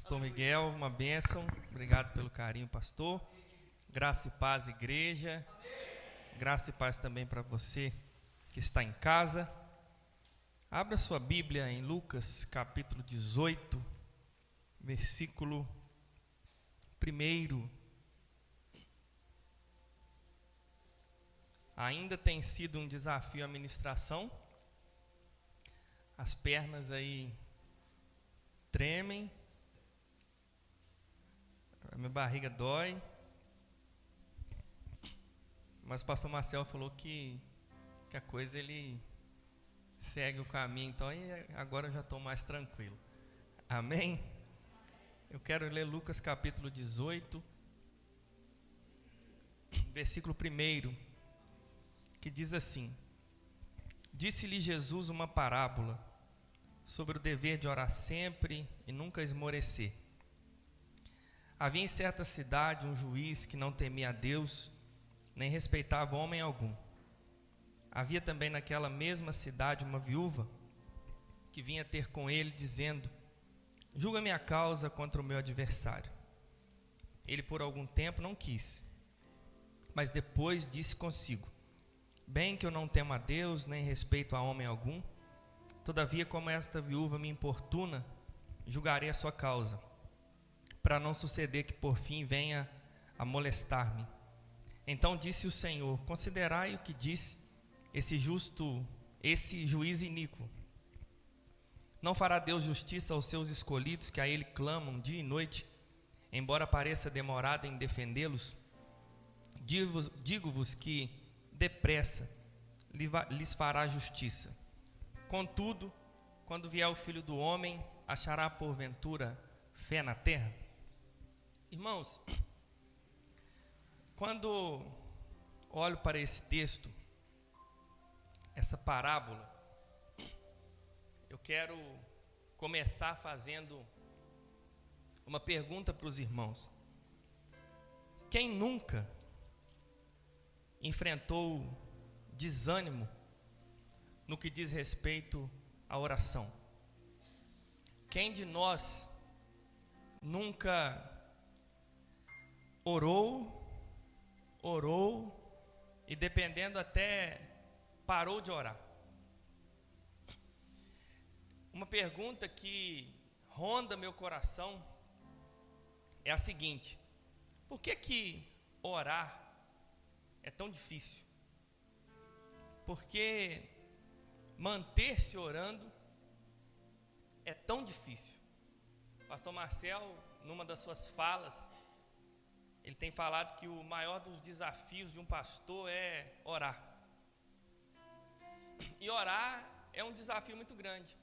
Pastor Miguel, uma bênção. Obrigado pelo carinho, pastor. Graça e paz, igreja. Graça e paz também para você que está em casa. Abra sua Bíblia em Lucas, capítulo 18, versículo 1. Ainda tem sido um desafio a ministração. As pernas aí tremem. A minha barriga dói. Mas o pastor Marcel falou que a coisa ele segue o caminho, então agora eu já estou mais tranquilo. Amém? Eu quero ler Lucas capítulo 18, versículo 1, que diz assim: Disse-lhe Jesus uma parábola sobre o dever de orar sempre e nunca esmorecer. Havia em certa cidade um juiz que não temia a Deus, nem respeitava homem algum. Havia também naquela mesma cidade uma viúva que vinha ter com ele, dizendo: Julga minha causa contra o meu adversário. Ele por algum tempo não quis, mas depois disse consigo: Bem que eu não temo a Deus, nem respeito a homem algum, todavia, como esta viúva me importuna, julgarei a sua causa, para não suceder que por fim venha a molestar-me. Então disse o Senhor: Considerai o que diz esse juiz iníquo. Não fará Deus justiça aos seus escolhidos, que a Ele clamam dia e noite, embora pareça demorado em defendê-los? Digo-vos que depressa lhes fará justiça. Contudo, quando vier o Filho do Homem, achará porventura fé na terra? Irmãos, quando olho para esse texto, essa parábola, eu quero começar fazendo uma pergunta para os irmãos. Quem nunca enfrentou desânimo no que diz respeito à oração? Quem de nós nunca orou e dependendo até parou de orar? Uma pergunta que ronda meu coração é a seguinte: por que orar é tão difícil? Porque manter-se orando é tão difícil. Pastor Marcel, numa das suas falas, ele tem falado que o maior dos desafios de um pastor é orar. E orar é um desafio muito grande.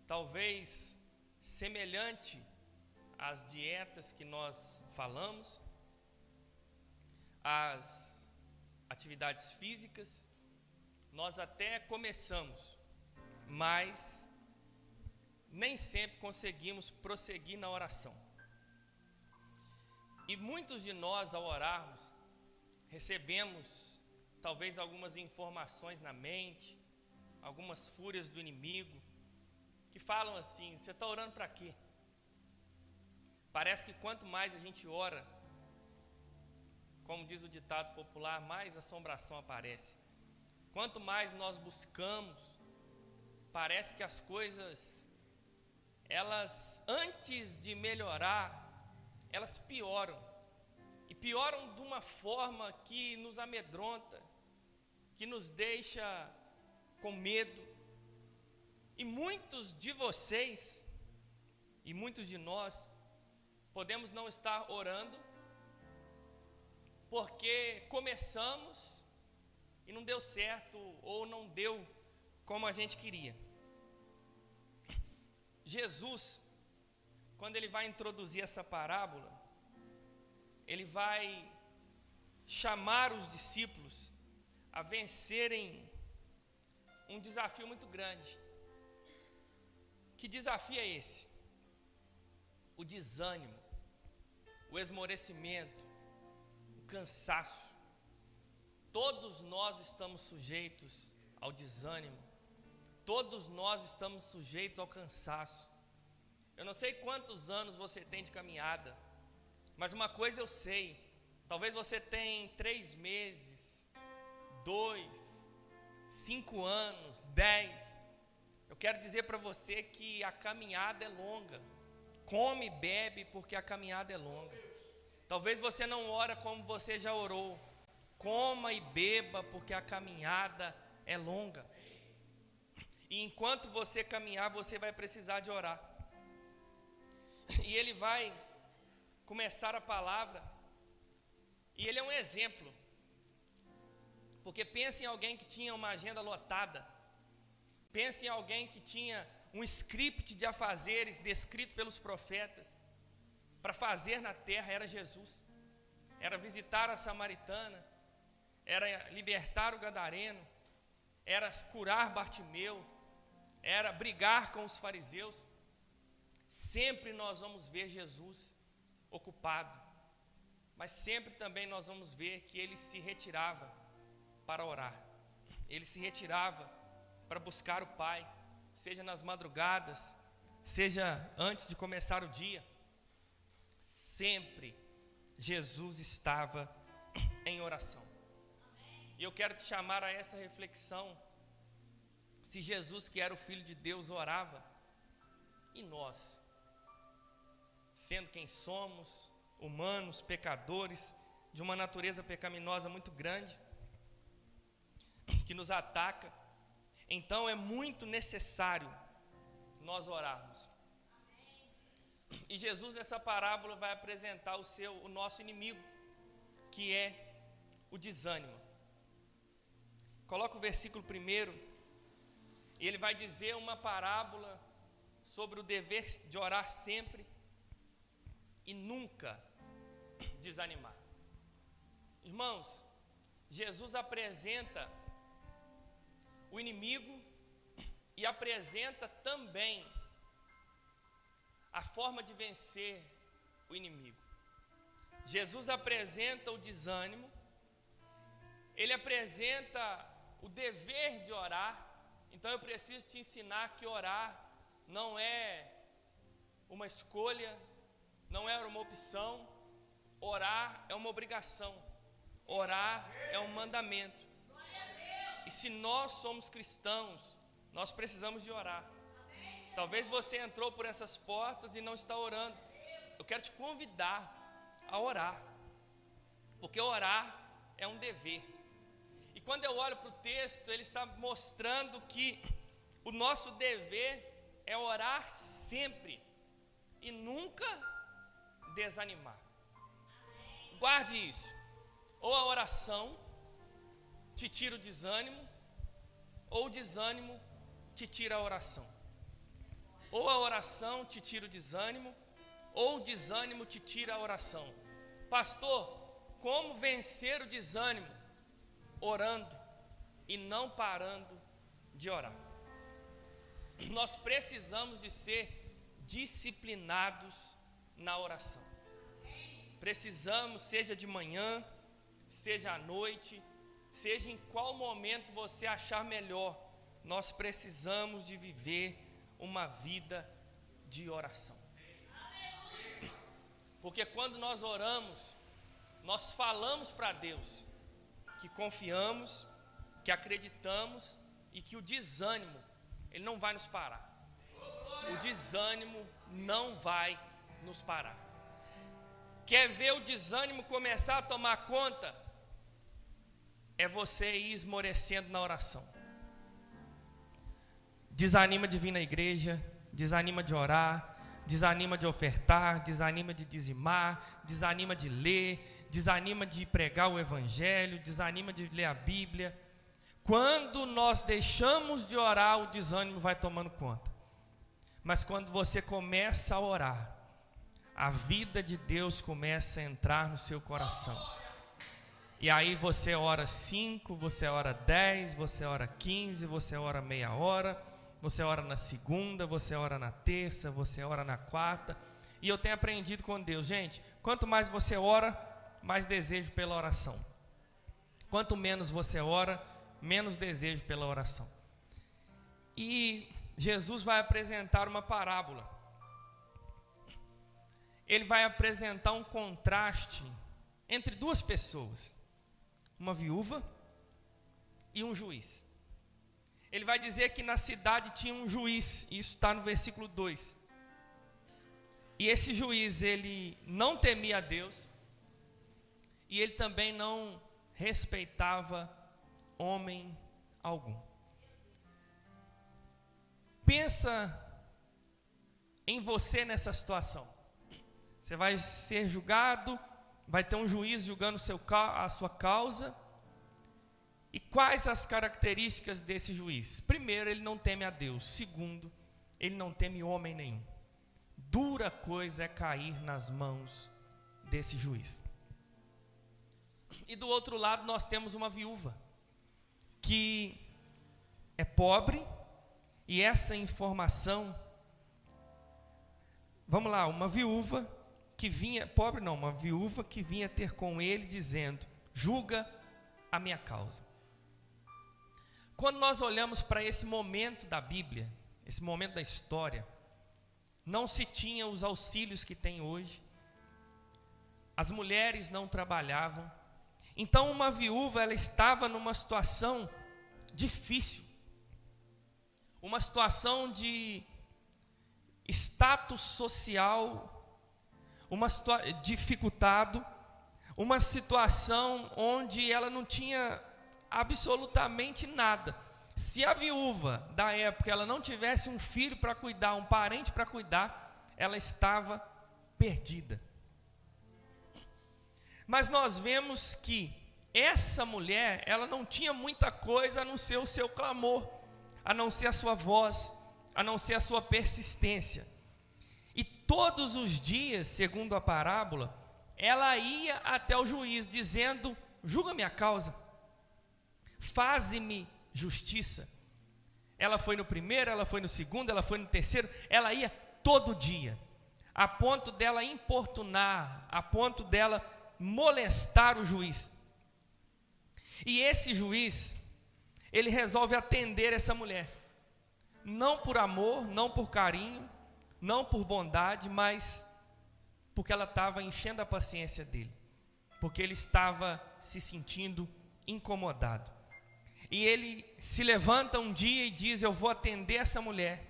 Talvez semelhante às dietas que nós falamos, às atividades físicas, nós até começamos, mas nem sempre conseguimos prosseguir na oração. E muitos de nós, ao orarmos, recebemos talvez algumas informações na mente, algumas fúrias do inimigo, que falam assim: você está orando para quê? Parece que quanto mais a gente ora, como diz o ditado popular, mais assombração aparece. Quanto mais nós buscamos, parece que as coisas, elas, antes de melhorar, elas pioram. E pioram de uma forma que nos amedronta, que nos deixa com medo. E muitos de vocês, e muitos de nós, podemos não estar orando, porque começamos e não deu certo, ou não deu como a gente queria. Jesus, quando ele vai introduzir essa parábola, ele vai chamar os discípulos a vencerem um desafio muito grande. Que desafio é esse? O desânimo, o esmorecimento, o cansaço. Todos nós estamos sujeitos ao desânimo, todos nós estamos sujeitos ao cansaço. Eu não sei quantos anos você tem de caminhada, mas uma coisa eu sei, talvez você tenha 3 meses, 2, 5 anos, 10. Eu quero dizer para você que a caminhada é longa. Come e bebe porque a caminhada é longa. Talvez você não ora como você já orou. Coma e beba porque a caminhada é longa. E enquanto você caminhar, você vai precisar de orar. E ele vai começar a palavra. E ele é um exemplo. Porque pense em alguém que tinha uma agenda lotada. Pense em alguém que tinha um script de afazeres descrito pelos profetas. Para fazer na terra era Jesus. Era visitar a samaritana. Era libertar o gadareno. Era curar Bartimeu. Era brigar com os fariseus. Sempre nós vamos ver Jesus ocupado. Mas sempre também nós vamos ver que ele se retirava para orar. Ele se retirava para buscar o Pai, seja nas madrugadas, seja antes de começar o dia. Sempre Jesus estava em oração. E eu quero te chamar a essa reflexão. Se Jesus, que era o Filho de Deus, orava, e nós, sendo quem somos, humanos, pecadores, de uma natureza pecaminosa muito grande, que nos ataca, então é muito necessário nós orarmos. E Jesus nessa parábola vai apresentar o nosso inimigo, que é o desânimo. Coloca o versículo 1, e ele vai dizer uma parábola sobre o dever de orar sempre e nunca desanimar. Irmãos, Jesus apresenta o inimigo e apresenta também a forma de vencer o inimigo. Jesus apresenta o desânimo, ele apresenta o dever de orar. Então eu preciso te ensinar que orar não é uma escolha, não é uma opção. Orar é uma obrigação. Orar é um mandamento. E se nós somos cristãos, nós precisamos de orar. Talvez você entrou por essas portas e não está orando. Eu quero te convidar a orar, porque orar é um dever. E quando eu olho para o texto, ele está mostrando que o nosso dever é orar sempre e nunca desanimar. Guarde isso. Ou a oração te tira o desânimo, ou o desânimo te tira a oração. Ou a oração te tira o desânimo, ou o desânimo te tira a oração. Pastor, como vencer o desânimo? Orando e não parando de orar. Nós precisamos de ser disciplinados na oração. Precisamos, seja de manhã, seja à noite, seja em qual momento você achar melhor, nós precisamos de viver uma vida de oração. Porque quando nós oramos, nós falamos para Deus que confiamos, que acreditamos e que o desânimo, ele não vai nos parar. O desânimo não vai nos parar. Quer ver o desânimo começar a tomar conta? É você ir esmorecendo na oração. Desanima de vir na igreja, desanima de orar, desanima de ofertar, desanima de dizimar, desanima de ler, desanima de pregar o evangelho, desanima de ler a Bíblia. Quando nós deixamos de orar, o desânimo vai tomando conta. Mas quando você começa a orar, a vida de Deus começa a entrar no seu coração. E aí você ora 5, você ora 10, você ora 15, você ora meia hora, você ora na segunda, você ora na terça, você ora na quarta. E eu tenho aprendido com Deus, gente, quanto mais você ora, mais desejo pela oração. Quanto menos você ora, menos desejo pela oração. E Jesus vai apresentar uma parábola. ele vai apresentar um contraste entre duas pessoas, uma viúva e um juiz. Ele vai dizer que na cidade tinha um juiz, isso está no versículo 2. E esse juiz, ele não temia a Deus, e ele também não respeitava homem algum. Pensa em você nessa situação. Você vai ser julgado, vai ter um juiz julgando a sua causa. E quais as características desse juiz? Primeiro, ele não teme a Deus. Segundo, ele não teme homem nenhum. Dura coisa é cair nas mãos desse juiz. E do outro lado nós temos uma viúva que é pobre, e essa informação, vamos lá, uma viúva que vinha, pobre não, uma viúva que vinha ter com ele dizendo: julga a minha causa. Quando nós olhamos para esse momento da Bíblia, esse momento da história, não se tinha os auxílios que tem hoje, as mulheres não trabalhavam, então uma viúva, ela estava numa situação difícil, uma situação de status social, dificultado, uma situação onde ela não tinha absolutamente nada. Se a viúva da época ela não tivesse um filho para cuidar, um parente para cuidar, ela estava perdida. Mas nós vemos que essa mulher, ela não tinha muita coisa a não ser o seu clamor, a não ser a sua voz, a não ser a sua persistência. E todos os dias, segundo a parábola, ela ia até o juiz dizendo: julga minha causa, faze-me justiça. Ela foi no primeiro, ela foi no segundo, ela foi no terceiro, ela ia todo dia, a ponto dela importunar, a ponto dela molestar o juiz. E esse juiz, ele resolve atender essa mulher, não por amor, não por carinho, não por bondade, mas porque ela estava enchendo a paciência dele, porque ele estava se sentindo incomodado. E ele se levanta um dia e diz: eu vou atender essa mulher,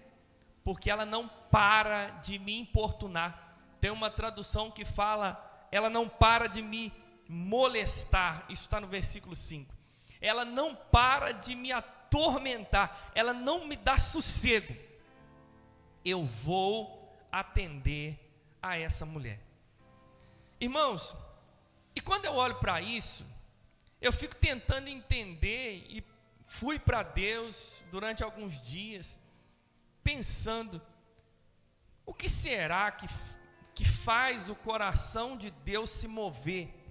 porque ela não para de me importunar. Tem uma tradução que fala: ela não para de me molestar. Isso está no versículo 5. Ela não para de me atormentar, ela não me dá sossego. Eu vou atender a essa mulher. Irmãos, e quando eu olho para isso, eu fico tentando entender, e fui para Deus durante alguns dias, pensando: o que será que faz o coração de Deus se mover?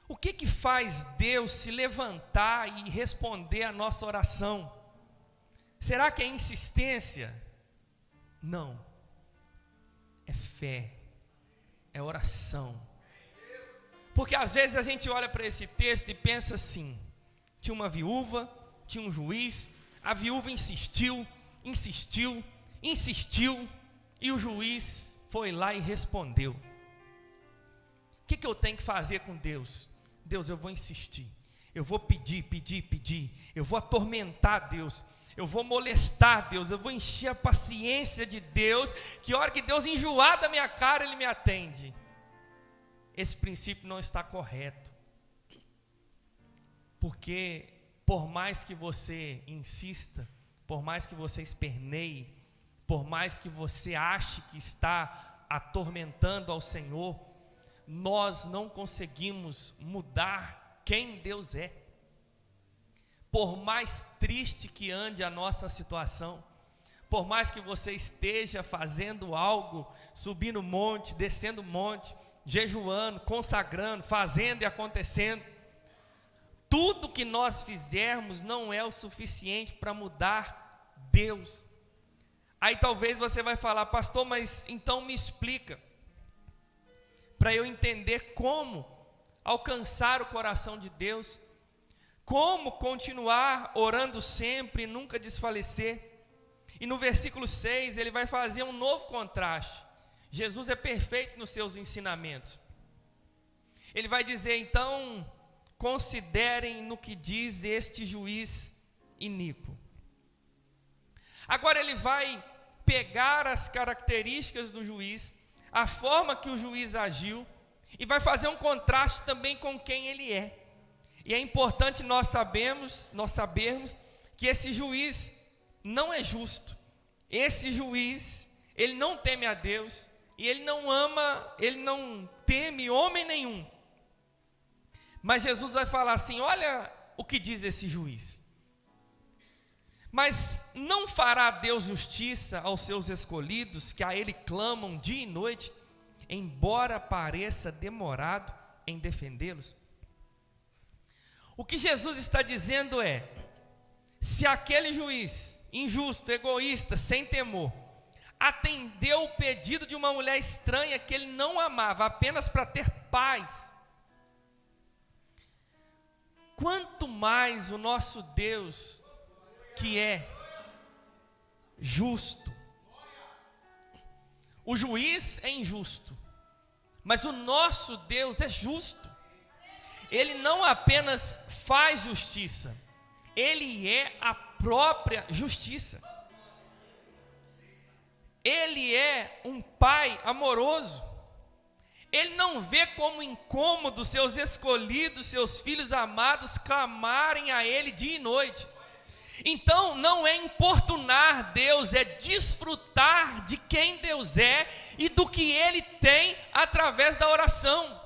O que faz Deus se levantar e responder a nossa oração? Será que é insistência? Não. É fé, é oração. Porque às vezes a gente olha para esse texto e pensa assim: tinha uma viúva, tinha um juiz, a viúva insistiu, e o juiz foi lá e respondeu. O que eu tenho que fazer com Deus? Deus, eu vou insistir, eu vou pedir, eu vou atormentar Deus, eu vou molestar Deus, eu vou encher a paciência de Deus, que a hora que Deus enjoar da minha cara, Ele me atende. Esse princípio não está correto, porque por mais que você insista, por mais que você esperneie, por mais que você ache que está atormentando ao Senhor, nós não conseguimos mudar quem Deus é. Por mais triste que ande a nossa situação, por mais que você esteja fazendo algo, subindo monte, descendo monte, jejuando, consagrando, fazendo e acontecendo, tudo que nós fizermos não é o suficiente para mudar Deus. Aí talvez você vai falar: pastor, mas então me explica, para eu entender como alcançar o coração de Deus, como continuar orando sempre e nunca desfalecer. E no versículo 6 ele vai fazer um novo contraste, Jesus é perfeito nos seus ensinamentos. Ele vai dizer, então, considerem no que diz este juiz iníquo. Agora ele vai pegar as características do juiz, a forma que o juiz agiu, e vai fazer um contraste também com quem ele é. E é importante nós sabermos que esse juiz não é justo. Esse juiz, ele não teme a Deus, e ele não teme homem nenhum. Mas Jesus vai falar assim, olha o que diz esse juiz. Mas não fará Deus justiça aos seus escolhidos, que a Ele clamam dia e noite, embora pareça demorado em defendê-los? O que Jesus está dizendo é, se aquele juiz, injusto, egoísta, sem temor, atendeu o pedido de uma mulher estranha que ele não amava, apenas para ter paz, quanto mais o nosso Deus, que é justo. O juiz é injusto, mas o nosso Deus é justo. Ele não apenas faz justiça, Ele é a própria justiça. Ele é um pai amoroso. Ele não vê como incômodo seus escolhidos, seus filhos amados, clamarem a Ele dia e noite. Então não é importunar Deus, é desfrutar de quem Deus é e do que Ele tem através da oração.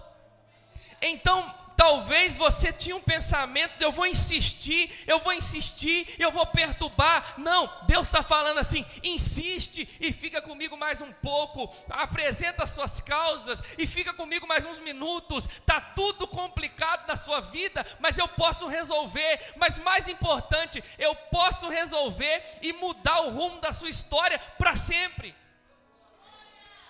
Então talvez você tinha um pensamento de eu vou insistir, eu vou perturbar. Não, Deus está falando assim, insiste e fica comigo mais um pouco, apresenta as suas causas e fica comigo mais uns minutos. Está tudo complicado na sua vida, mas eu posso resolver. Mas mais importante, eu posso resolver e mudar o rumo da sua história para sempre.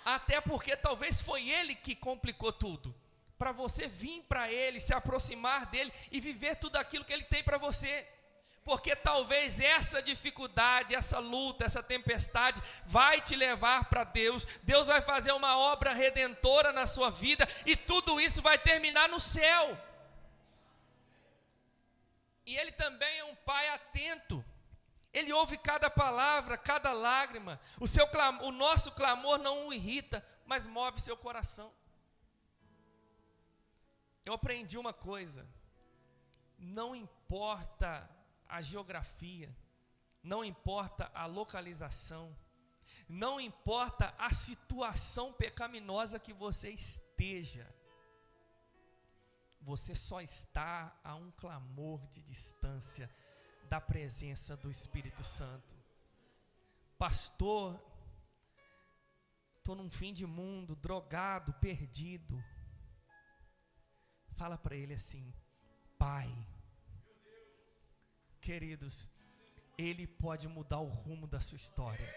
Até porque talvez foi Ele que complicou tudo, para você vir para Ele, se aproximar dEle e viver tudo aquilo que Ele tem para você. Porque talvez essa dificuldade, essa luta, essa tempestade vai te levar para Deus. Deus vai fazer uma obra redentora na sua vida e tudo isso vai terminar no céu. E Ele também é um Pai atento. Ele ouve cada palavra, cada lágrima. O nosso clamor não o irrita, mas move seu coração. Eu aprendi uma coisa, não importa a geografia, não importa a localização, não importa a situação pecaminosa que você esteja, você só está a um clamor de distância da presença do Espírito Santo. Pastor, estou num fim de mundo, drogado, perdido. Fala para Ele assim, Pai, queridos, Ele pode mudar o rumo da sua história.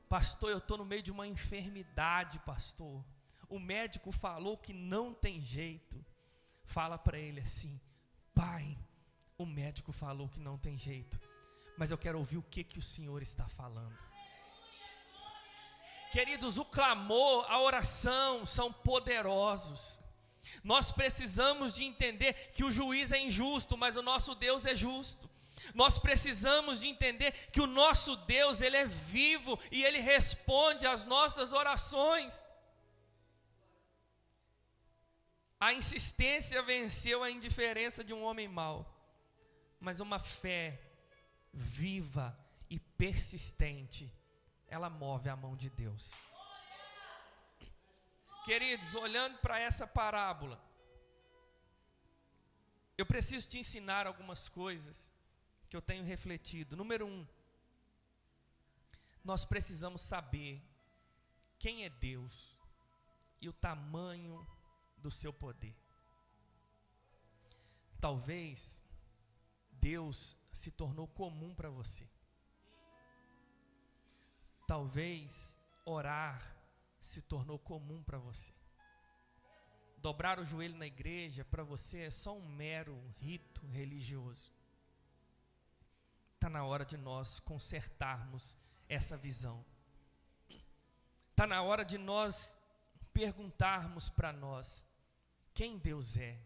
Pastor, eu estou no meio de uma enfermidade, pastor. O médico falou que não tem jeito. Fala para Ele assim, Pai, o médico falou que não tem jeito, mas eu quero ouvir o que o Senhor está falando. Queridos, o clamor, a oração são poderosos. Nós precisamos de entender que o juiz é injusto, mas o nosso Deus é justo. Nós precisamos de entender que o nosso Deus, Ele é vivo e Ele responde às nossas orações. A insistência venceu a indiferença de um homem mau, mas uma fé viva e persistente, ela move a mão de Deus. Queridos, olhando para essa parábola, eu preciso te ensinar algumas coisas que eu tenho refletido. Número 1, nós precisamos saber quem é Deus e o tamanho do seu poder. Talvez Deus se tornou comum para você. Talvez orar se tornou comum para você. Dobrar o joelho na igreja para você é só um mero rito religioso. Está na hora de nós consertarmos essa visão. Está na hora de nós perguntarmos para nós quem Deus é,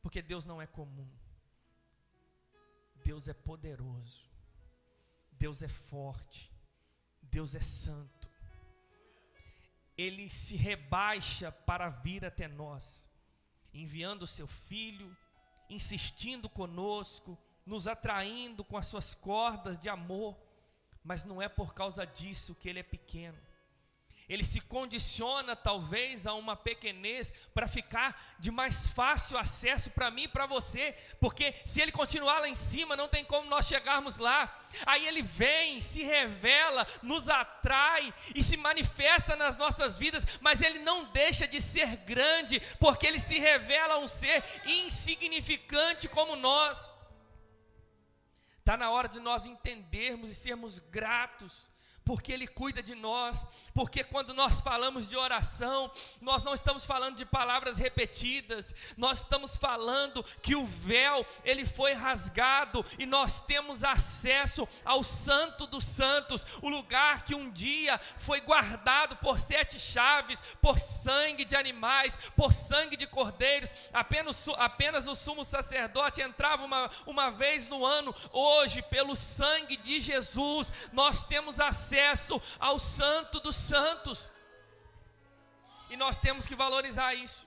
porque Deus não é comum. Deus é poderoso, Deus é forte, Deus é santo. Ele se rebaixa para vir até nós, enviando o seu Filho, insistindo conosco, nos atraindo com as suas cordas de amor, mas não é por causa disso que ele é pequeno. Ele se condiciona talvez a uma pequenez para ficar de mais fácil acesso para mim e para você, porque se ele continuar lá em cima não tem como nós chegarmos lá. Aí ele vem, se revela, nos atrai e se manifesta nas nossas vidas, mas ele não deixa de ser grande, porque ele se revela um ser insignificante como nós. Está na hora de nós entendermos e sermos gratos, porque Ele cuida de nós, porque quando nós falamos de oração, nós não estamos falando de palavras repetidas, nós estamos falando que o véu, ele foi rasgado, e nós temos acesso ao Santo dos Santos, o lugar que um dia foi guardado por 7 chaves, por sangue de animais, por sangue de cordeiros. Apenas o sumo sacerdote entrava uma vez no ano. Hoje, pelo sangue de Jesus, nós temos acesso ao Santo dos Santos, e nós temos que valorizar isso,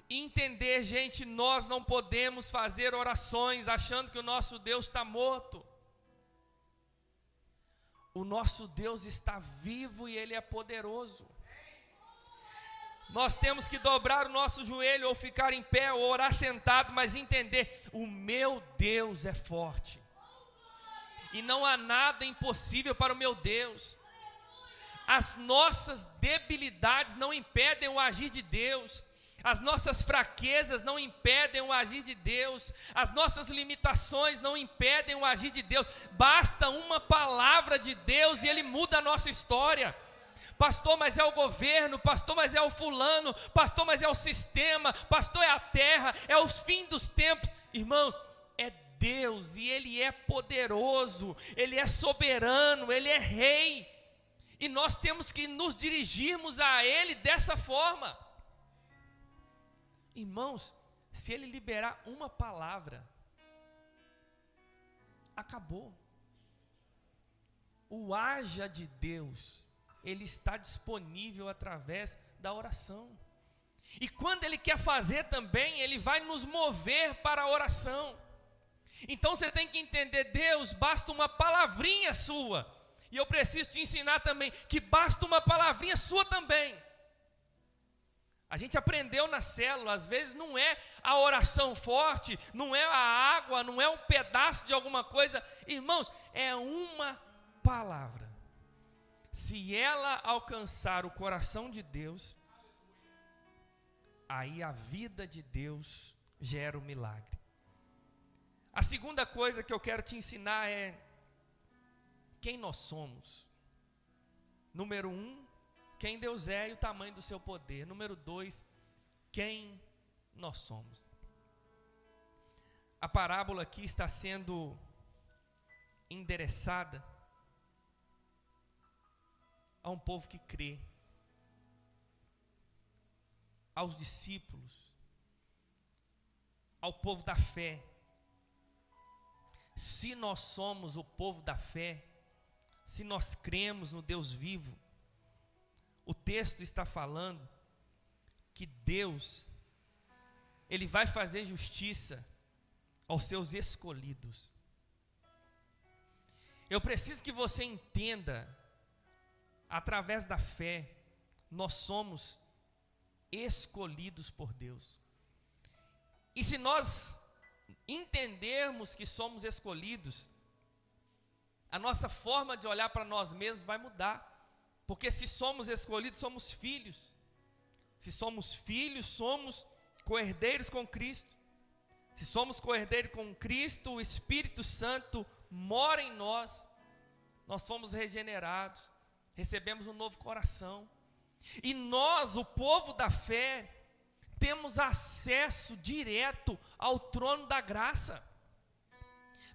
e entender, gente, nós não podemos fazer orações achando que o nosso Deus está morto. O nosso Deus está vivo e Ele é poderoso. Nós temos que dobrar o nosso joelho, ou ficar em pé, ou orar sentado, mas entender, o meu Deus é forte, e não há nada impossível para o meu Deus. As nossas debilidades não impedem o agir de Deus. As nossas fraquezas não impedem o agir de Deus. As nossas limitações não impedem o agir de Deus. Basta uma palavra de Deus e Ele muda a nossa história. Pastor, mas é o governo. Pastor, mas é o fulano. Pastor, mas é o sistema. Pastor, é a terra. É o fim dos tempos. Irmãos, é Deus, e Ele é poderoso, Ele é soberano, Ele é rei, e nós temos que nos dirigirmos a Ele dessa forma. Irmãos, se Ele liberar uma palavra, acabou. O haja de Deus, Ele está disponível através da oração, e quando Ele quer fazer também, Ele vai nos mover para a oração. Então você tem que entender, Deus, basta uma palavrinha sua, e eu preciso te ensinar também, que basta uma palavrinha sua também. A gente aprendeu na célula, às vezes não é a oração forte, não é a água, não é um pedaço de alguma coisa, irmãos, é uma palavra. Se ela alcançar o coração de Deus, aí a vida de Deus gera o milagre. A segunda coisa que eu quero te ensinar é quem nós somos. Número 1, quem Deus é e o tamanho do seu poder. Número 2, quem nós somos. A parábola aqui está sendo endereçada a um povo que crê, aos discípulos, ao povo da fé. Se nós somos o povo da fé, se nós cremos no Deus vivo, o texto está falando que Deus, Ele vai fazer justiça aos seus escolhidos. Eu preciso que você entenda, através da fé, nós somos escolhidos por Deus. E se nós entendermos que somos escolhidos, a nossa forma de olhar para nós mesmos vai mudar, porque se somos escolhidos, somos filhos. Se somos filhos, somos co-herdeiros com Cristo. Se somos co-herdeiros com Cristo, o Espírito Santo mora em nós. Nós somos regenerados, recebemos um novo coração. E nós, o povo da fé, temos acesso direto ao trono da graça.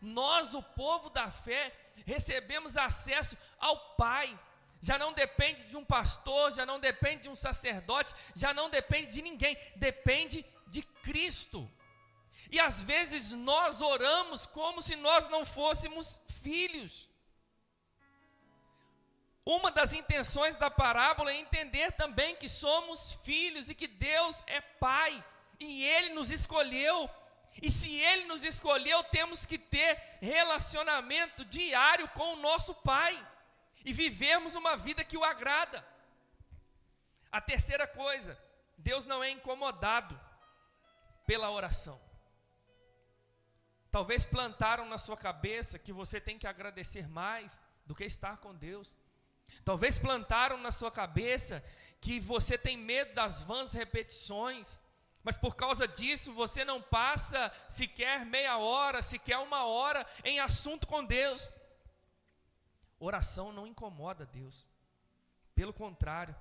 Nós, o povo da fé, recebemos acesso ao Pai. já não depende de um pastor, já não depende de um sacerdote, já não depende de ninguém, depende de Cristo. E às vezes nós oramos como se nós não fôssemos filhos. Uma das intenções da parábola é entender também que somos filhos e que Deus é Pai, e Ele nos escolheu. E se Ele nos escolheu, temos que ter relacionamento diário com o nosso Pai e vivermos uma vida que o agrada. A terceira coisa, Deus não é incomodado pela oração. Talvez plantaram na sua cabeça que você tem que agradecer mais do que estar com Deus. Talvez plantaram na sua cabeça que você tem medo das vãs repetições, mas por causa disso você não passa sequer meia hora, sequer uma hora em assunto com Deus. Oração não incomoda Deus. Pelo contrário,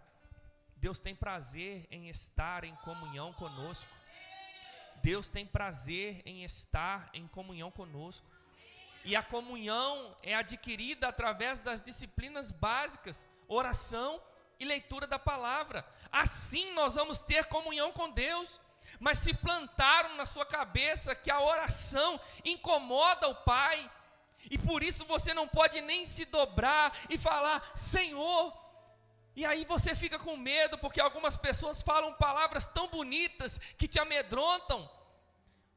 Deus tem prazer em estar em comunhão conosco. Deus tem prazer em estar em comunhão conosco. E a comunhão é adquirida através das disciplinas básicas, oração e leitura da palavra. Assim nós vamos ter comunhão com Deus. Mas se plantaram na sua cabeça que a oração incomoda o Pai, e por isso você não pode nem se dobrar e falar, Senhor, e aí você fica com medo, porque algumas pessoas falam palavras tão bonitas que te amedrontam,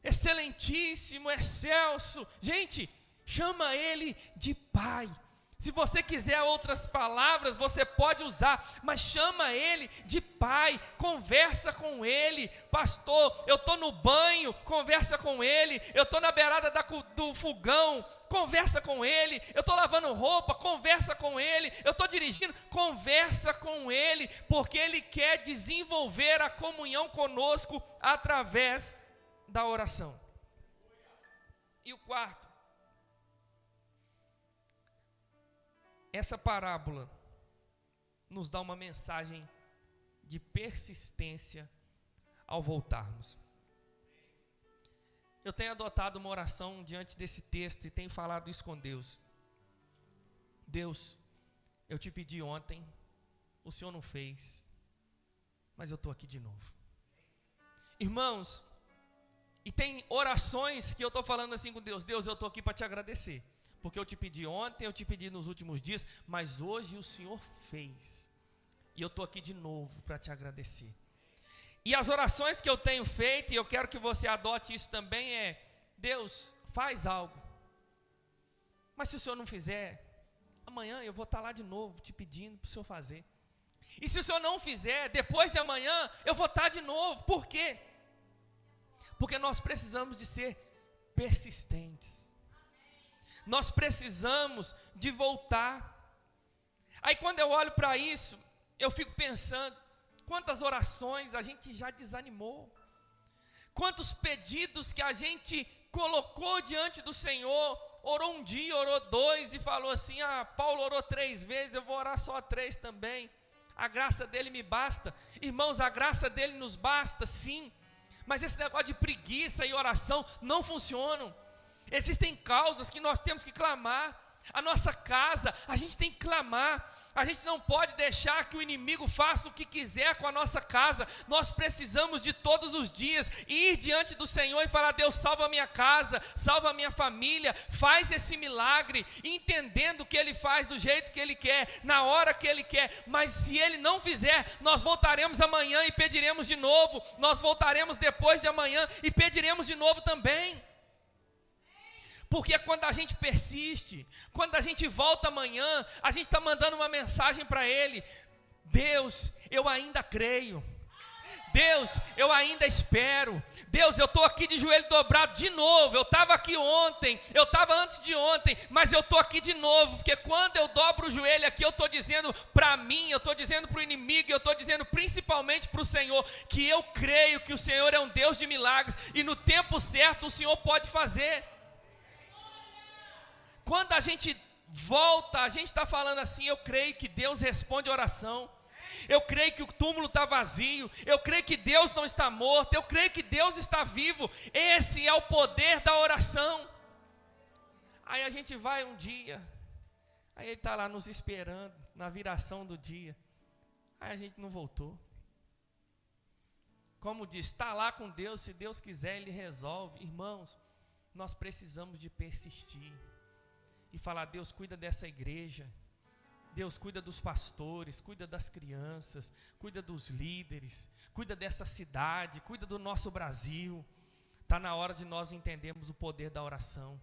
excelentíssimo, excelso, gente, chama Ele de Pai. Se você quiser outras palavras, você pode usar, mas chama Ele de Pai, conversa com Ele. Pastor, eu estou no banho, conversa com Ele. Eu estou na beirada do fogão, conversa com Ele. Eu estou lavando roupa, conversa com Ele. Eu estou dirigindo, conversa com Ele, porque Ele quer desenvolver a comunhão conosco através da oração. E o quarto, essa parábola nos dá uma mensagem de persistência ao voltarmos. Eu tenho adotado uma oração diante desse texto e tenho falado isso com Deus. Deus, eu te pedi ontem, o Senhor não fez, mas eu estou aqui de novo. Irmãos, e tem orações que eu estou falando assim com Deus, Deus, eu estou aqui para te agradecer. Porque eu te pedi ontem, eu te pedi nos últimos dias, mas hoje o Senhor fez. E eu estou aqui de novo para te agradecer. E as orações que eu tenho feito, e eu quero que você adote isso também, é: Deus, faz algo. Mas se o Senhor não fizer, amanhã eu vou estar lá de novo, te pedindo para o Senhor fazer. E se o Senhor não fizer, depois de amanhã, eu vou estar de novo. Por quê? Porque nós precisamos de ser persistentes. Nós precisamos de voltar. Aí quando eu olho para isso, eu fico pensando, quantas orações a gente já desanimou, quantos pedidos que a gente colocou diante do Senhor, orou um dia, orou dois e falou assim, Paulo orou 3 vezes, eu vou orar só 3 também, a graça dele me basta. Irmãos, a graça dele nos basta sim, mas esse negócio de preguiça e oração não funcionam. Existem causas que nós temos que clamar. A nossa casa, a gente tem que clamar. A gente não pode deixar que o inimigo faça o que quiser com a nossa casa. Nós precisamos de todos os dias ir diante do Senhor e falar: Deus, salva a minha casa, salva a minha família, faz esse milagre, entendendo que Ele faz do jeito que Ele quer, na hora que Ele quer. Mas se Ele não fizer, nós voltaremos amanhã e pediremos de novo. Nós voltaremos depois de amanhã e pediremos de novo também. Porque quando a gente persiste, quando a gente volta amanhã, a gente está mandando uma mensagem para Ele: Deus, eu ainda creio. Deus, eu ainda espero. Deus, eu estou aqui de joelho dobrado de novo. Eu estava aqui ontem, eu estava antes de ontem, mas eu estou aqui de novo. Porque quando eu dobro o joelho aqui, eu estou dizendo para mim, eu estou dizendo para o inimigo, eu estou dizendo principalmente para o Senhor, que eu creio que o Senhor é um Deus de milagres, e no tempo certo o Senhor pode fazer. Quando a gente volta, a gente está falando assim: eu creio que Deus responde a oração, eu creio que o túmulo está vazio, eu creio que Deus não está morto, eu creio que Deus está vivo. Esse é o poder da oração. Aí a gente vai um dia, Aí ele está lá nos esperando, na viração do dia. Aí a gente não voltou. Como diz, está lá com Deus, se Deus quiser Ele resolve. Irmãos, nós precisamos de persistir. E falar, Deus cuida dessa igreja. Deus cuida dos pastores, cuida das crianças, cuida dos líderes, cuida dessa cidade, cuida do nosso Brasil. Está na hora de nós entendermos o poder da oração.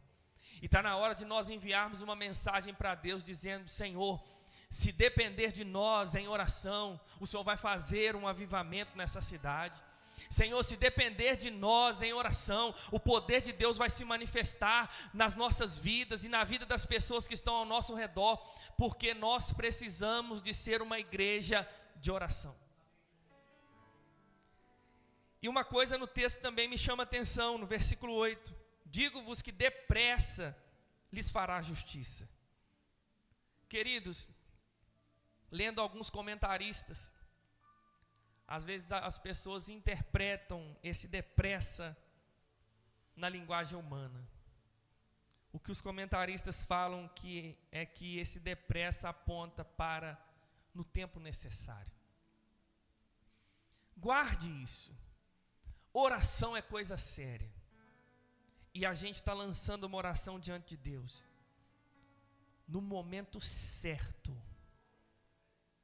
E está na hora de nós enviarmos uma mensagem para Deus dizendo, Senhor, se depender de nós em oração, o Senhor vai fazer um avivamento nessa cidade. Senhor, se depender de nós em oração, o poder de Deus vai se manifestar nas nossas vidas e na vida das pessoas que estão ao nosso redor, porque nós precisamos de ser uma igreja de oração. E uma coisa no texto também me chama a atenção, no versículo 8, digo-vos que depressa lhes fará justiça. Queridos, lendo alguns comentaristas, às vezes as pessoas interpretam esse depressa na linguagem humana. O que os comentaristas falam que esse depressa aponta para no tempo necessário. Guarde isso. Oração é coisa séria. E a gente está lançando uma oração diante de Deus. No momento certo,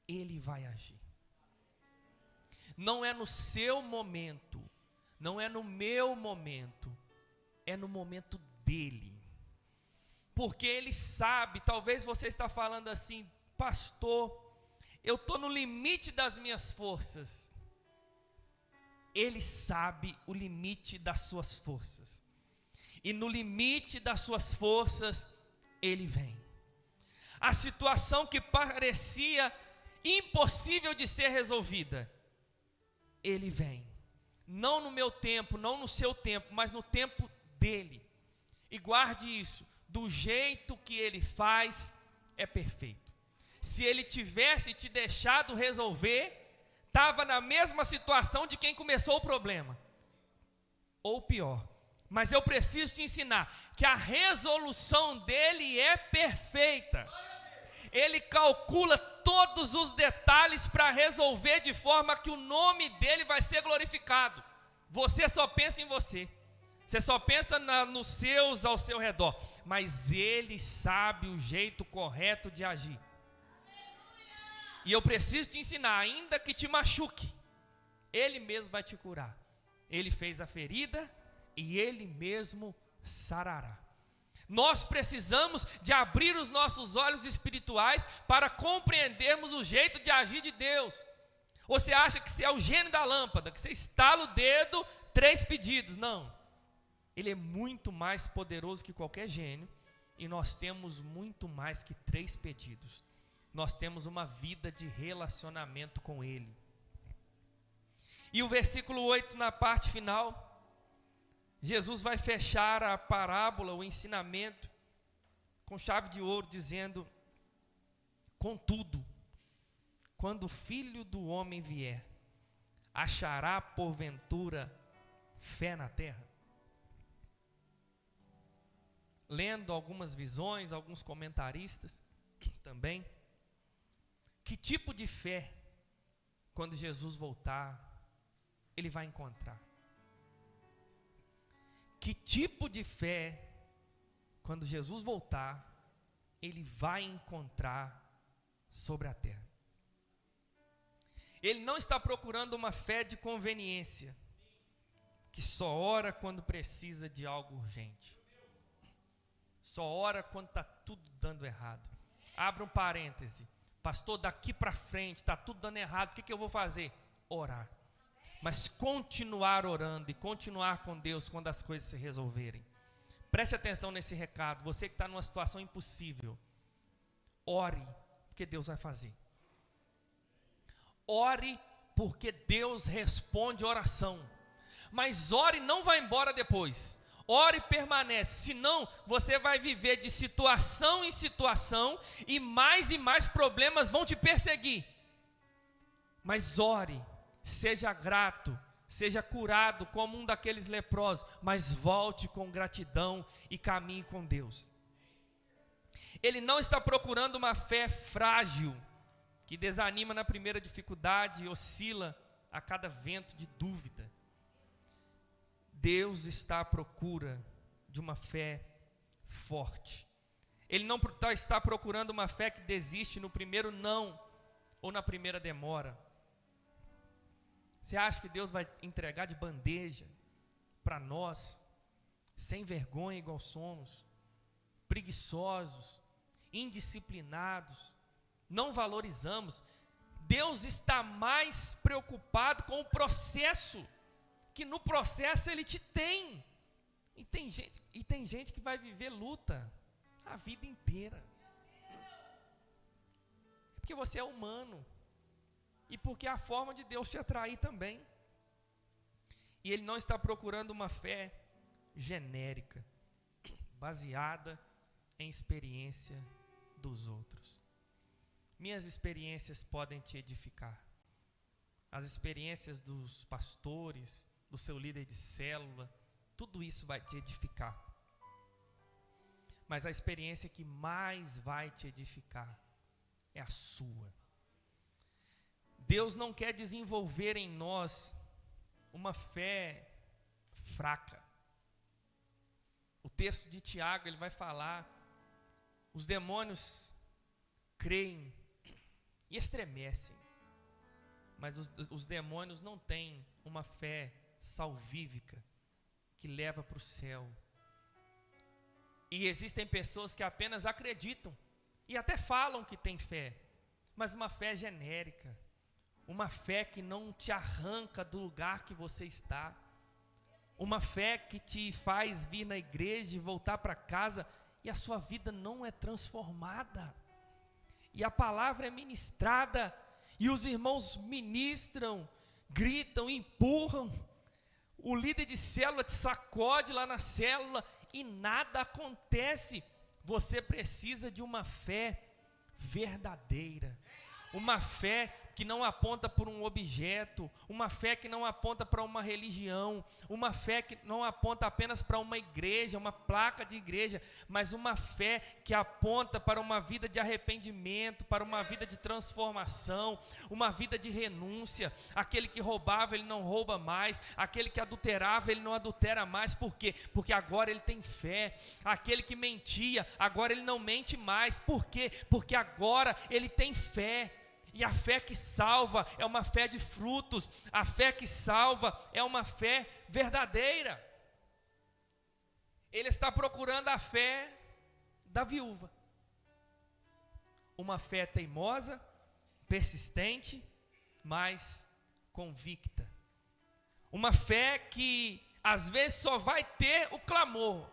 Ele vai agir. Não é no seu momento, não é no meu momento, é no momento dele. Porque ele sabe, talvez você está falando assim, pastor, eu estou no limite das minhas forças. Ele sabe o limite das suas forças. E no limite das suas forças, ele vem. A situação que parecia impossível de ser resolvida, Ele vem, não no meu tempo, não no seu tempo, mas no tempo dele. E guarde isso, do jeito que Ele faz, é perfeito. Se Ele tivesse te deixado resolver, estava na mesma situação de quem começou o problema, ou pior. Mas eu preciso te ensinar que a resolução dele é perfeita. Ele calcula todos os detalhes para resolver de forma que o nome dele vai ser glorificado. Você só pensa em você. Você só pensa nos seus ao seu redor. Mas ele sabe o jeito correto de agir. E eu preciso te ensinar, ainda que te machuque, ele mesmo vai te curar. Ele fez a ferida e ele mesmo sarará. Nós precisamos de abrir os nossos olhos espirituais para compreendermos o jeito de agir de Deus. Você acha que você é o gênio da lâmpada, que você estala o dedo, 3 pedidos. Não. Ele é muito mais poderoso que qualquer gênio e nós temos muito mais que 3 pedidos. Nós temos uma vida de relacionamento com Ele. E o versículo 8, na parte final, Jesus vai fechar a parábola, o ensinamento, com chave de ouro, dizendo: contudo, quando o Filho do Homem vier, achará porventura fé na terra? Lendo algumas visões, alguns comentaristas também, que tipo de fé, quando Jesus voltar, ele vai encontrar? Que tipo de fé, quando Jesus voltar, ele vai encontrar sobre a terra? Ele não está procurando uma fé de conveniência, que só ora quando precisa de algo urgente, só ora quando está tudo dando errado. Abra um parêntese, pastor, daqui para frente está tudo dando errado, o que eu vou fazer? Orar. Mas continuar orando e continuar com Deus quando as coisas se resolverem. Preste atenção nesse recado. Você que está numa situação impossível, ore, porque Deus vai fazer. Ore, porque Deus responde oração. Mas ore e não vai embora depois. Ore e permanece, senão você vai viver de situação em situação e mais problemas vão te perseguir. Mas ore. Seja grato, seja curado como um daqueles leprosos, mas volte com gratidão e caminhe com Deus. Ele não está procurando uma fé frágil, que desanima na primeira dificuldade e oscila a cada vento de dúvida. Deus está à procura de uma fé forte. Ele não está procurando uma fé que desiste no primeiro não ou na primeira demora. Você acha que Deus vai entregar de bandeja para nós, sem vergonha igual somos, preguiçosos, indisciplinados, não valorizamos? Deus está mais preocupado com o processo, que no processo Ele te tem. E tem gente que vai viver luta a vida inteira. É porque você é humano. E porque é a forma de Deus te atrair também. E Ele não está procurando uma fé genérica, baseada em experiência dos outros. Minhas experiências podem te edificar. As experiências dos pastores, do seu líder de célula, tudo isso vai te edificar. Mas a experiência que mais vai te edificar é a sua. Deus não quer desenvolver em nós uma fé fraca. O texto de Tiago, ele vai falar, os demônios creem e estremecem, mas os demônios não têm uma fé salvífica que leva para o céu. E existem pessoas que apenas acreditam e até falam que têm fé, mas uma fé genérica, uma fé que não te arranca do lugar que você está, uma fé que te faz vir na igreja e voltar para casa e a sua vida não é transformada, e a palavra é ministrada, e os irmãos ministram, gritam, empurram, o líder de célula te sacode lá na célula e nada acontece. Você precisa de uma fé verdadeira, uma fé que não aponta por um objeto, uma fé que não aponta para uma religião, uma fé que não aponta apenas para uma igreja, uma placa de igreja, mas uma fé que aponta para uma vida de arrependimento, para uma vida de transformação, uma vida de renúncia. Aquele que roubava, ele não rouba mais, aquele que adulterava, ele não adultera mais. Por quê? Porque agora ele tem fé. Aquele que mentia, agora ele não mente mais. Por quê? Porque agora ele tem fé. E a fé que salva é uma fé de frutos. A fé que salva é uma fé verdadeira. Ele está procurando a fé da viúva. Uma fé teimosa, persistente, mas convicta. Uma fé que às vezes só vai ter o clamor,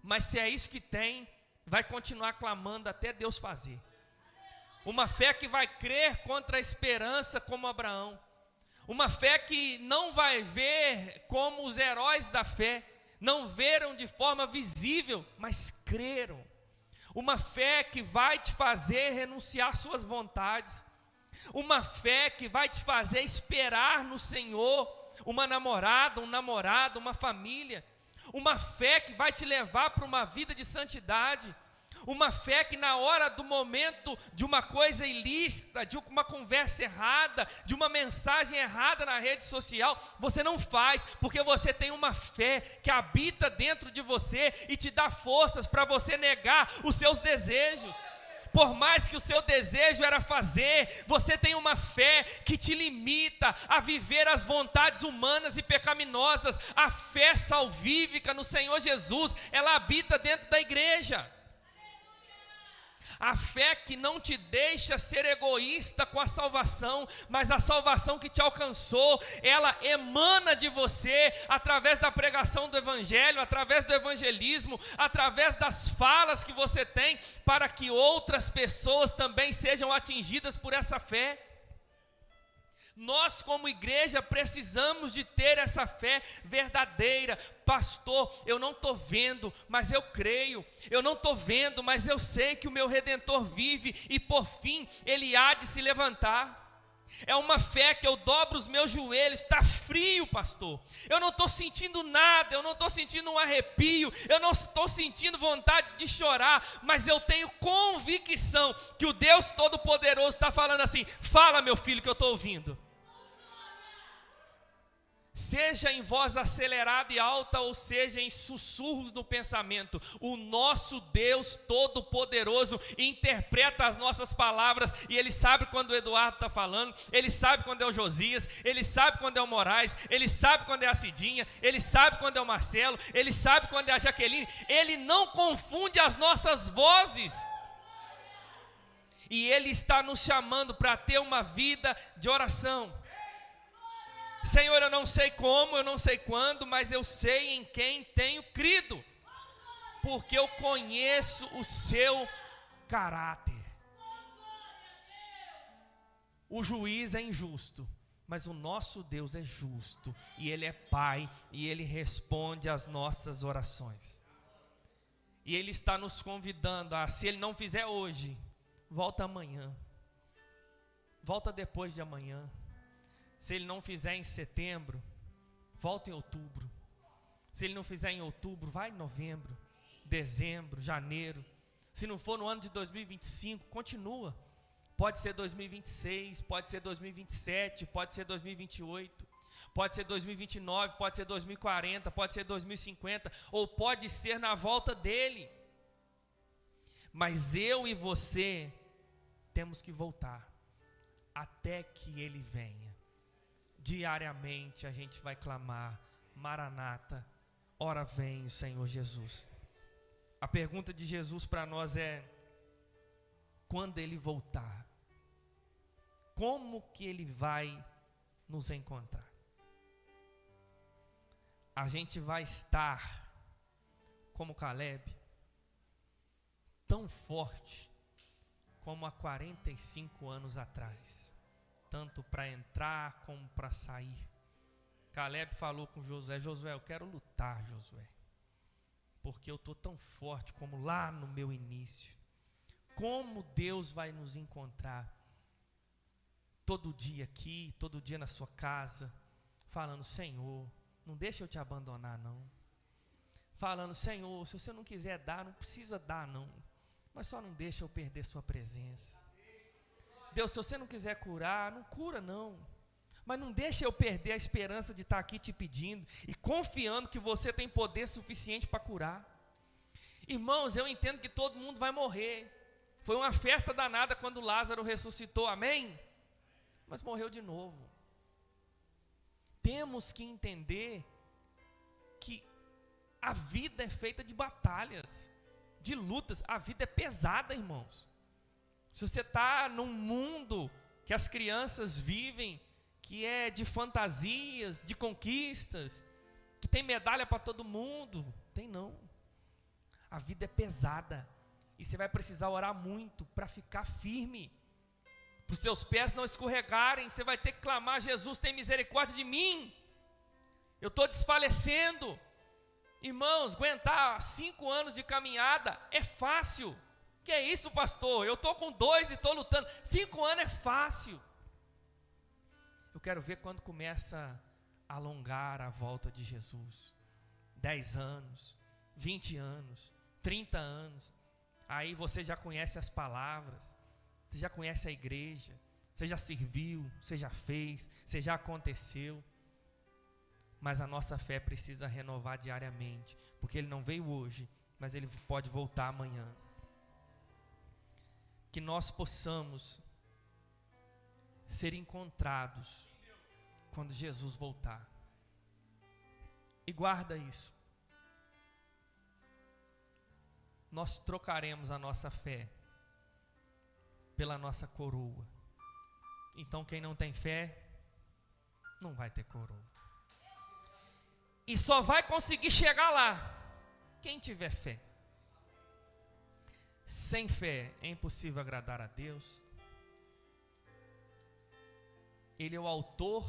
mas se é isso que tem, vai continuar clamando até Deus fazer. Uma fé que vai crer contra a esperança, como Abraão. Uma fé que não vai ver como os heróis da fé, não viram de forma visível, mas creram. Uma fé que vai te fazer renunciar suas vontades. Uma fé que vai te fazer esperar no Senhor uma namorada, um namorado, uma família. Uma fé que vai te levar para uma vida de santidade. Uma fé que na hora do momento de uma coisa ilícita, de uma conversa errada, de uma mensagem errada na rede social, você não faz, porque você tem uma fé que habita dentro de você e te dá forças para você negar os seus desejos. Por mais que o seu desejo era fazer, você tem uma fé que te limita a viver as vontades humanas e pecaminosas. A fé salvífica no Senhor Jesus, ela habita dentro da igreja. A fé que não te deixa ser egoísta com a salvação, mas a salvação que te alcançou, ela emana de você através da pregação do evangelho, através do evangelismo, através das falas que você tem, para que outras pessoas também sejam atingidas por essa fé. Nós como igreja precisamos de ter essa fé verdadeira. Pastor, eu não estou vendo, mas eu creio. Eu não estou vendo, mas eu sei que o meu Redentor vive e por fim Ele há de se levantar. É uma fé que eu dobro os meus joelhos. Está frio, pastor. Eu não estou sentindo nada, eu não estou sentindo um arrepio, eu não estou sentindo vontade de chorar, mas eu tenho convicção que o Deus Todo-Poderoso está falando assim: fala, meu filho, que eu estou ouvindo. Seja em voz acelerada e alta, ou seja em sussurros no pensamento, o nosso Deus Todo-Poderoso interpreta as nossas palavras, e Ele sabe quando o Eduardo está falando, Ele sabe quando é o Josias, Ele sabe quando é o Moraes, Ele sabe quando é a Cidinha, Ele sabe quando é o Marcelo, Ele sabe quando é a Jaqueline. Ele não confunde as nossas vozes, e Ele está nos chamando para ter uma vida de oração. Senhor, eu não sei como, eu não sei quando, mas eu sei em quem tenho crido, porque eu conheço o seu caráter. O juiz é injusto, mas o nosso Deus é justo, e Ele é Pai, e Ele responde às nossas orações. E Ele está nos convidando a, se Ele não fizer hoje, volta amanhã, volta depois de amanhã. Se Ele não fizer em setembro, volta em outubro. Se Ele não fizer em outubro, vai em novembro, dezembro, janeiro. Se não for no ano de 2025, continua. Pode ser 2026, pode ser 2027, pode ser 2028, pode ser 2029, pode ser 2040, pode ser 2050, ou pode ser na volta dEle. Mas eu e você temos que voltar até que Ele venha. Diariamente a gente vai clamar: Maranata, ora vem o Senhor Jesus. A pergunta de Jesus para nós é: quando Ele voltar, como que Ele vai nos encontrar? A gente vai estar como Caleb, tão forte como há 45 anos atrás, tanto para entrar como para sair. Caleb falou com Josué: Josué, eu quero lutar, Josué, porque eu estou tão forte como lá no meu início. Como Deus vai nos encontrar? Todo dia aqui, todo dia na sua casa, falando: Senhor, não deixa eu te abandonar não. Falando: Senhor, se você não quiser dar, não precisa dar não, mas só não deixa eu perder sua presença. Deus, se você não quiser curar, não cura não, mas não deixa eu perder a esperança de estar aqui te pedindo e confiando que você tem poder suficiente para curar. Irmãos, eu entendo que todo mundo vai morrer. Foi uma festa danada quando Lázaro ressuscitou, amém? Mas morreu de novo. Temos que entender que a vida é feita de batalhas, de lutas. A vida é pesada, irmãos. Se você está num mundo que as crianças vivem, que é de fantasias, de conquistas, que tem medalha para todo mundo, tem não. A vida é pesada, e você vai precisar orar muito para ficar firme, para os seus pés não escorregarem. Você vai ter que clamar: Jesus, tem misericórdia de mim, eu estou desfalecendo. Irmãos, aguentar 5 anos de caminhada é fácil. Que é isso, pastor? Eu estou com 2 e estou lutando. 5 anos é fácil. Eu quero ver quando começa a alongar a volta de Jesus. 10 anos, 20 anos, 30 anos. Aí você já conhece as palavras, você já conhece a igreja, você já serviu, você já fez, você já aconteceu. Mas a nossa fé precisa renovar diariamente, porque Ele não veio hoje, mas Ele pode voltar amanhã. Que nós possamos ser encontrados quando Jesus voltar. E guarda isso. Nós trocaremos a nossa fé pela nossa coroa. Então quem não tem fé, não vai ter coroa. E só vai conseguir chegar lá quem tiver fé. Sem fé é impossível agradar a Deus. Ele é o autor,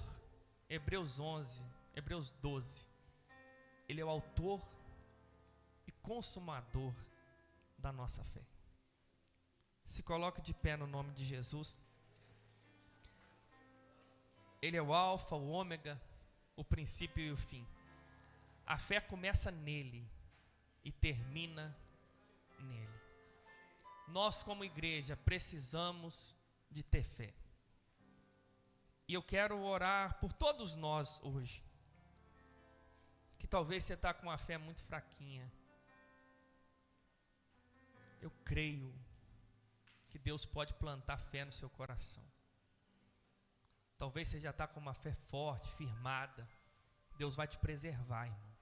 Hebreus 12. Ele é o autor e consumador da nossa fé. Se coloque de pé no nome de Jesus. Ele é o alfa, o ômega, o princípio e o fim. A fé começa nele e termina nele. Nós, como igreja, precisamos de ter fé. E eu quero orar por todos nós hoje, que talvez você está com uma fé muito fraquinha. Eu creio que Deus pode plantar fé no seu coração. Talvez você já está com uma fé forte, firmada. Deus vai te preservar, irmão.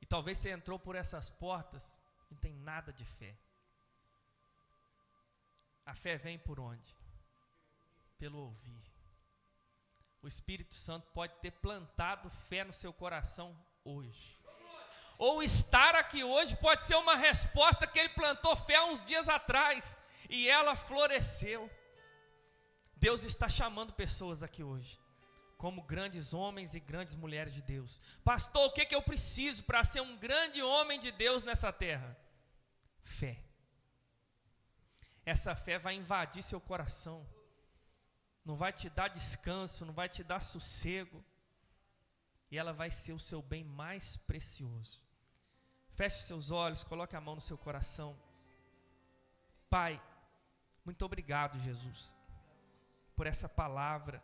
E talvez você entrou por essas portas e não tem nada de fé. A fé vem por onde? Pelo ouvir. O Espírito Santo pode ter plantado fé no seu coração hoje. Ou estar aqui hoje pode ser uma resposta que ele plantou fé há uns dias atrás e ela floresceu. Deus está chamando pessoas aqui hoje, como grandes homens e grandes mulheres de Deus. Pastor, o que eu preciso para ser um grande homem de Deus nessa terra? Fé. Essa fé vai invadir seu coração. Não vai te dar descanso, não vai te dar sossego. E ela vai ser o seu bem mais precioso. Feche os seus olhos, coloque a mão no seu coração. Pai, muito obrigado, Jesus, por essa palavra.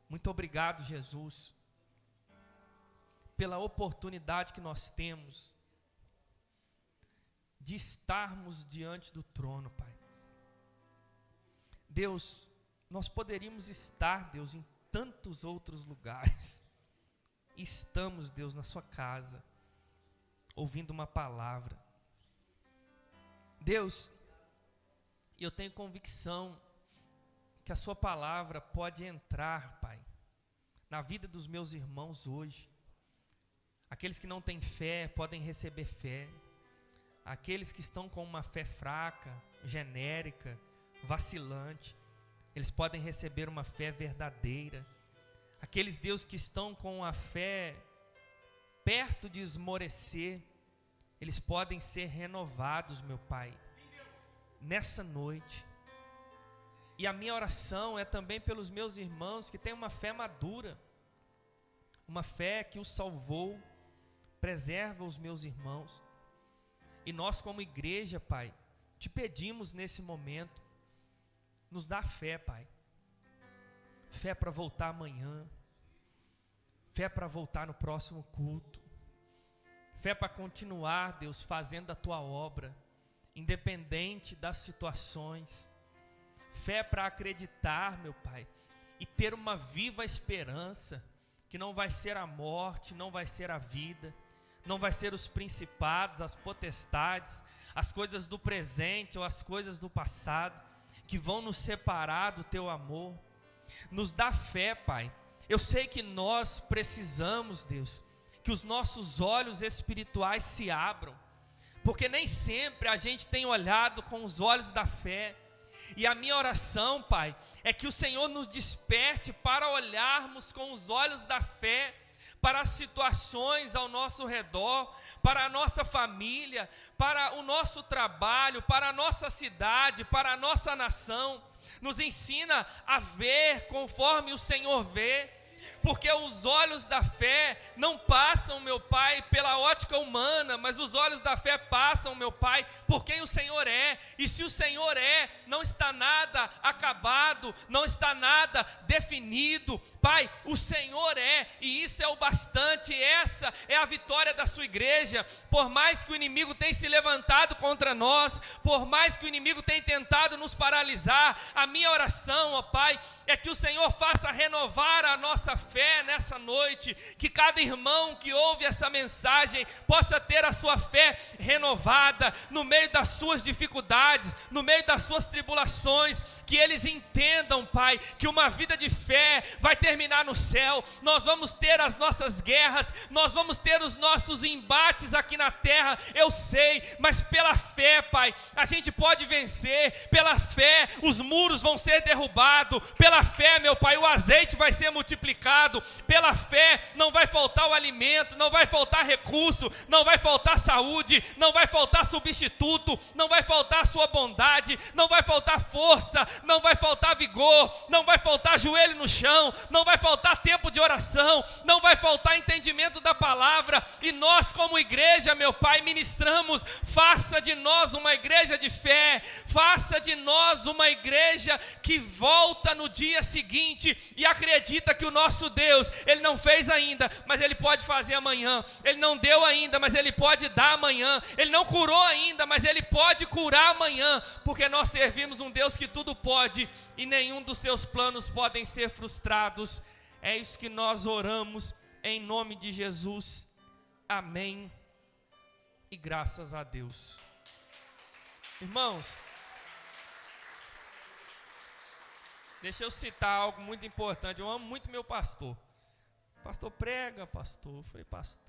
Muito obrigado, Jesus, pela oportunidade que nós temos de estarmos diante do trono, Pai. Deus, nós poderíamos estar, Deus, em tantos outros lugares. Estamos, Deus, na sua casa, ouvindo uma palavra. Deus, eu tenho convicção que a sua palavra pode entrar, Pai, na vida dos meus irmãos hoje. Aqueles que não têm fé podem receber fé. Aqueles que estão com uma fé fraca, genérica, vacilante, eles podem receber uma fé verdadeira. Aqueles, Deus, que estão com a fé perto de esmorecer, eles podem ser renovados, meu Pai, nessa noite. E a minha oração é também pelos meus irmãos que têm uma fé madura, uma fé que os salvou. Preserva os meus irmãos. E nós, como igreja, Pai, te pedimos nesse momento, nos dá fé, Pai. Fé para voltar amanhã. Fé para voltar no próximo culto. Fé para continuar, Deus, fazendo a tua obra, independente das situações. Fé para acreditar, meu Pai, e ter uma viva esperança, que não vai ser a morte, não vai ser a vida, não vai ser os principados, as potestades, as coisas do presente ou as coisas do passado, que vão nos separar do teu amor. Nos dá fé, Pai. Eu sei que nós precisamos, Deus, que os nossos olhos espirituais se abram, porque nem sempre a gente tem olhado com os olhos da fé. E a minha oração, Pai, é que o Senhor nos desperte para olharmos com os olhos da fé para as situações ao nosso redor, para a nossa família, para o nosso trabalho, para a nossa cidade, para a nossa nação. Nos ensina a ver conforme o Senhor vê, porque os olhos da fé não passam, meu Pai, pela ótica humana, mas os olhos da fé passam, meu Pai, por quem o Senhor é. E se o Senhor é, não está nada acabado, não está nada definido. Pai, o Senhor é, e isso é o bastante. Essa é a vitória da sua igreja. Por mais que o inimigo tenha se levantado contra nós, por mais que o inimigo tenha tentado nos paralisar, a minha oração, ó Pai, é que o Senhor faça renovar a nossa fé nessa noite, que cada irmão que ouve essa mensagem possa ter a sua fé renovada no meio das suas dificuldades, no meio das suas tribulações, que eles entendam, Pai, que uma vida de fé vai terminar no céu. Nós vamos ter as nossas guerras, nós vamos ter os nossos embates aqui na terra, eu sei, mas pela fé, Pai, a gente pode vencer. Pela fé os muros vão ser derrubados, pela fé, meu Pai, o azeite vai ser multiplicado. frutificado. Pela fé não vai faltar o alimento, não vai faltar recurso, não vai faltar saúde, não vai faltar substituto, não vai faltar sua bondade, não vai faltar força, não vai faltar vigor, não vai faltar joelho no chão, não vai faltar tempo de oração, não vai faltar entendimento da palavra. E nós como igreja, meu Pai, ministramos: faça de nós uma igreja de fé, faça de nós uma igreja que volta no dia seguinte e acredita que o nosso Deus, Ele não fez ainda, mas Ele pode fazer amanhã. Ele não deu ainda, mas Ele pode dar amanhã. Ele não curou ainda, mas Ele pode curar amanhã, porque nós servimos um Deus que tudo pode e nenhum dos seus planos podem ser frustrados. É isso que nós oramos em nome de Jesus. Amém. E graças a Deus. Irmãos, deixa eu citar algo muito importante. Eu amo muito meu pastor. Pastor prega, pastor. Eu falei, pastor.